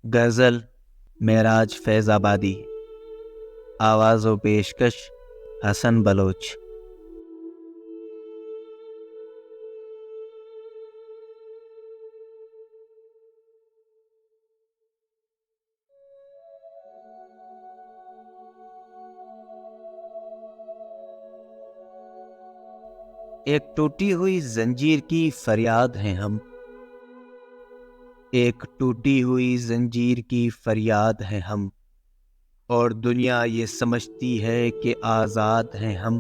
गज़ल मेराज फैज़ाबादी। आवाज़ व पेशकश हसन बलोच। एक टूटी हुई जंजीर की फरियाद हैं हम। एक टूटी हुई जंजीर की फरियाद हैं हम। और दुनिया ये समझती है कि आज़ाद हैं हम।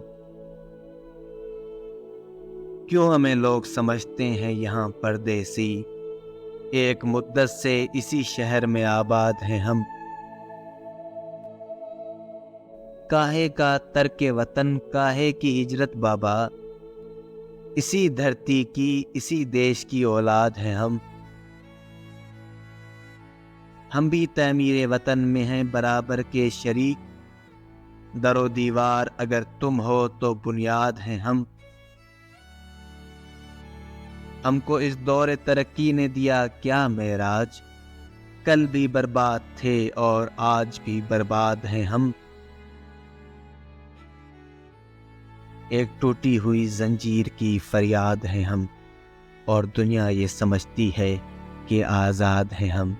क्यों हमें लोग समझते हैं यहाँ परदेसी। एक मुद्दत से इसी शहर में आबाद हैं हम। काहे का तर्के वतन, काहे की हिजरत बाबा। इसी धरती की, इसी देश की औलाद हैं हम। हम भी तमीरे वतन में हैं बराबर के शरीक। दरो दीवार अगर तुम हो तो बुनियाद हैं हम। हमको इस दौर तरक्की ने दिया क्या मेराज। कल भी बर्बाद थे और आज भी बर्बाद हैं हम। एक टूटी हुई जंजीर की फरियाद हैं हम। और दुनिया ये समझती है कि आज़ाद हैं हम।